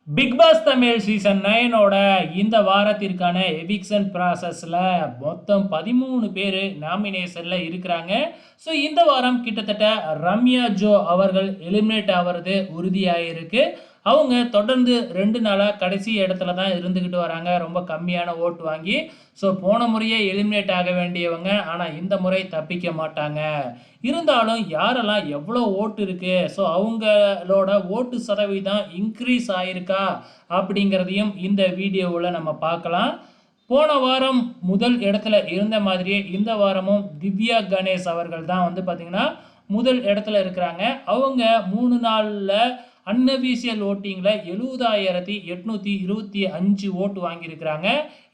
Big pass Tamil season 9ஓட இந்த வாரத்திற்கான eviction ப்ராசஸில் மொத்தம் 13 பேர் நாமினேஷனில் இருக்கிறாங்க. ஸோ இந்த வாரம் கிட்டத்தட்ட ரம்யா ஜோ அவர்கள் எலிமினேட் ஆகிறது உறுதியாகிருக்கு. அவங்க தொடர்ந்து 2 நாளாக கடைசி இடத்துல தான் இருந்துக்கிட்டு வராங்க, ரொம்ப கம்மியான ஓட்டு வாங்கி. ஸோ போன முறையே எலிமினேட் ஆக வேண்டியவங்க, ஆனால் இந்த முறை தப்பிக்க மாட்டாங்க. இருந்தாலும் யாரெல்லாம் எவ்வளோ ஓட்டு இருக்குது, ஸோ அவங்களோட ஓட்டு சதவீதம் இன்க்ரீஸ் ஆகிருக்கா அப்படிங்கிறதையும் இந்த வீடியோவில் நம்ம பார்க்கலாம். போன வாரம் முதல் இடத்துல இருந்த மாதிரியே இந்த வாரமும் திவ்யா கணேஷ் அவர்கள் தான் வந்து பார்த்திங்கன்னா முதல் இடத்துல இருக்கிறாங்க. அவங்க 3 நாளில் அன்அஃபீஷியல் ஓட்டிங்கில் 70,825 ஓட்டு வாங்கியிருக்கிறாங்க.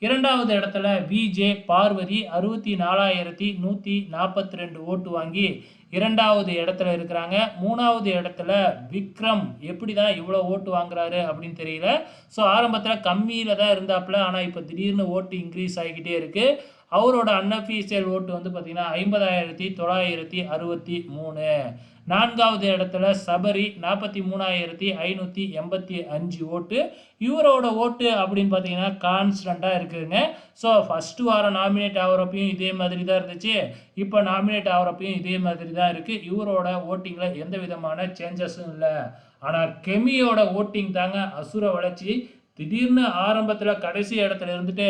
இரண்டாவது இடத்துல விஜே பார்வதி 64,142 ஓட்டு வாங்கி இரண்டாவது இடத்துல இருக்கிறாங்க. மூணாவது இடத்துல விக்ரம் எப்படி தான் இவ்வளோ ஓட்டு வாங்குறாரு அப்படின்னு தெரியல. ஸோ ஆரம்பத்தில் கம்மியில் தான் இருந்தாப்புல, ஆனால் இப்போ திடீர்னு ஓட்டு இன்க்ரீஸ் ஆகிக்கிட்டே இருக்குது. அவரோட அன்அஃபீஷியல் ஓட்டு வந்து பார்த்திங்கன்னா 50,963. நான்காவது இடத்துல சபரி 43,585 ஓட்டு. இவரோட ஓட்டு அப்படின்னு பார்த்தீங்கன்னா கான்ஸ்டண்ட்டாக இருக்குதுங்க. ஸோ ஃபஸ்ட்டு வாரம் நாமினேட் ஆகிறப்பையும் இதே மாதிரி தான் இருந்துச்சு, இப்போ நாமினேட் ஆகிறப்பையும் இதே மாதிரி தான் இருக்குது. இவரோட ஓட்டிங்கில் எந்த விதமான சேஞ்சஸும் இல்லை. ஆனால் கெமியோட ஓட்டிங் தாங்க அசுர வளர்ச்சி. திடீர்னு ஆரம்பத்தில் கடைசி இடத்துல இருந்துட்டு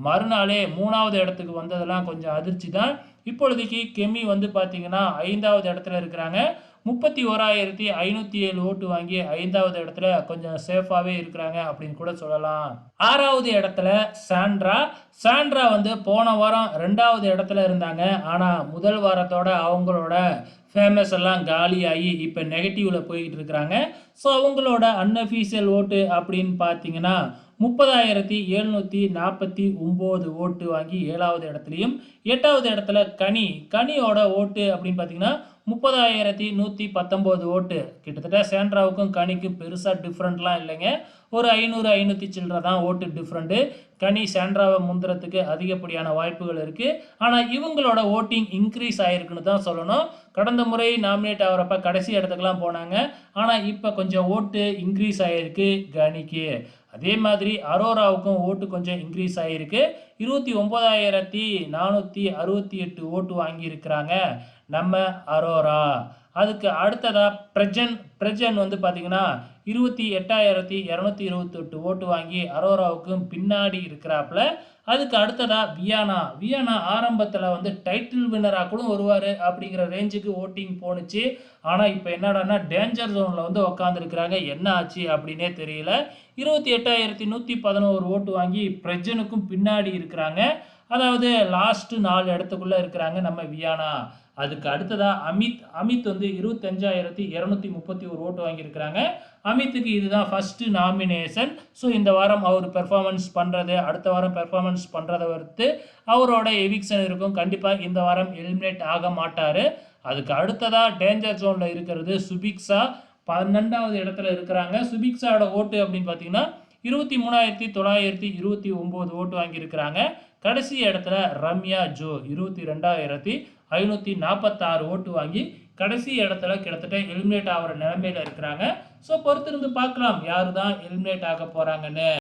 மறுநாளே 3வது இடத்துக்கு வந்ததெல்லாம் கொஞ்சம் அதிர்ச்சி தான். இப்பொழுதைக்கு கெமி வந்து பார்த்தீங்கன்னா 5வது இடத்துல இருக்கிறாங்க. 31,507 ஓட்டு வாங்கி 5வது இடத்துல கொஞ்சம் சேஃபாகவே இருக்கிறாங்க அப்படின்னு கூட சொல்லலாம். 6வது இடத்துல சாண்ட்ரா வந்து போன வாரம் 2வது இடத்துல இருந்தாங்க. ஆனால் முதல் வாரத்தோட அவங்களோட ஃபேமஸ் எல்லாம் காலியாகி இப்போ நெகட்டிவில் போய்கிட்டு இருக்கிறாங்க. ஸோ அவங்களோட அன்அஃபீஷியல் ஓட்டு அப்படின்னு பார்த்தீங்கன்னா 30,749 ஓட்டு வாங்கி 7வது இடத்துலையும். 8வது இடத்துல கனியோட ஓட்டு அப்படின்னு பார்த்தீங்கன்னா 30,119 ஓட்டு. கிட்டத்தட்ட சாண்ட்ராவுக்கும் கனிக்கும் பெருசாக டிஃப்ரெண்ட்லாம் இல்லைங்க, ஒரு 500 சில்லற தான் ஓட்டு டிஃப்ரெண்ட்டு. கனி சாண்ட்ராவை முந்துறதுக்கு அதிகப்படியான வாய்ப்புகள் இருக்குது. ஆனால் இவங்களோட ஓட்டிங் இன்க்ரீஸ் ஆகிருக்குன்னு தான் சொல்லணும். கடந்த முறை நாமினேட் ஆகிறப்ப கடைசி இடத்துக்குலாம் போனாங்க, ஆனால் இப்போ கொஞ்சம் ஓட்டு இன்க்ரீஸ் ஆகிருக்கு கனிக்கு. அதே மாதிரி அரோராவுக்கும் ஓட்டு கொஞ்சம் இன்க்ரீஸ் ஆகிருக்கு. 29,468 ஓட்டு வாங்கியிருக்கிறாங்க நம்ம அரோரா. அதுக்கு அடுத்ததாக பிரஜன் வந்து பார்த்திங்கன்னா 28,228 ஓட்டு வாங்கி அரோராவுக்கும் பின்னாடி இருக்கிறாப்புல. அதுக்கு அடுத்ததாக வியானா ஆரம்பத்தில் வந்து டைட்டில் வின்னராக கூட வருவார் அப்படிங்கிற ரேஞ்சுக்கு ஓட்டிங் போணுச்சு. ஆனால் இப்போ என்னடான்னா டேஞ்சர் ஜோனில் வந்து உக்காந்துருக்கிறாங்க, என்ன ஆச்சு அப்படின்னே தெரியல. 28,111 ஓட்டு வாங்கி பிரஜனுக்கும் பின்னாடி இருக்கிறாங்க. அதாவது லாஸ்ட்டு 4 இடத்துக்குள்ளே இருக்கிறாங்க நம்ம வியானா. அதுக்கு அடுத்ததாக அமித் வந்து 25,231 ஓட்டு வாங்கியிருக்கிறாங்க. அமித்துக்கு இதுதான் ஃபஸ்ட்டு நாமினேஷன். ஸோ இந்த வாரம் அவர் பெர்ஃபார்மன்ஸ் பண்ணுறது, அடுத்த வாரம் பெர்ஃபார்மன்ஸ் பண்ணுறதை பொறுத்து அவரோட எவிக்ஷன் இருக்கும். கண்டிப்பாக இந்த வாரம் எலிமினேட் ஆக மாட்டார். அதுக்கு அடுத்ததாக டேஞ்சர் ஜோனில் இருக்கிறது சுபிக்ஷா, 12வது இடத்துல இருக்கிறாங்க. சுபிக்ஷாவோட ஓட்டு அப்படின்னு பார்த்தீங்கன்னா 23,929 ஓட்டு வாங்கியிருக்கிறாங்க. கடைசி இடத்துல ரம்யா ஜோ 22,546 ஓட்டு வாங்கி கடைசி இடத்துல கிட்டத்தட்ட எலிமினேட் ஆகிற நிலைமையில இருக்கிறாங்க. ஸோ பொறுத்திருந்து பார்க்கலாம் யாரு தான் எலிமினேட் ஆக போகிறாங்கன்னு.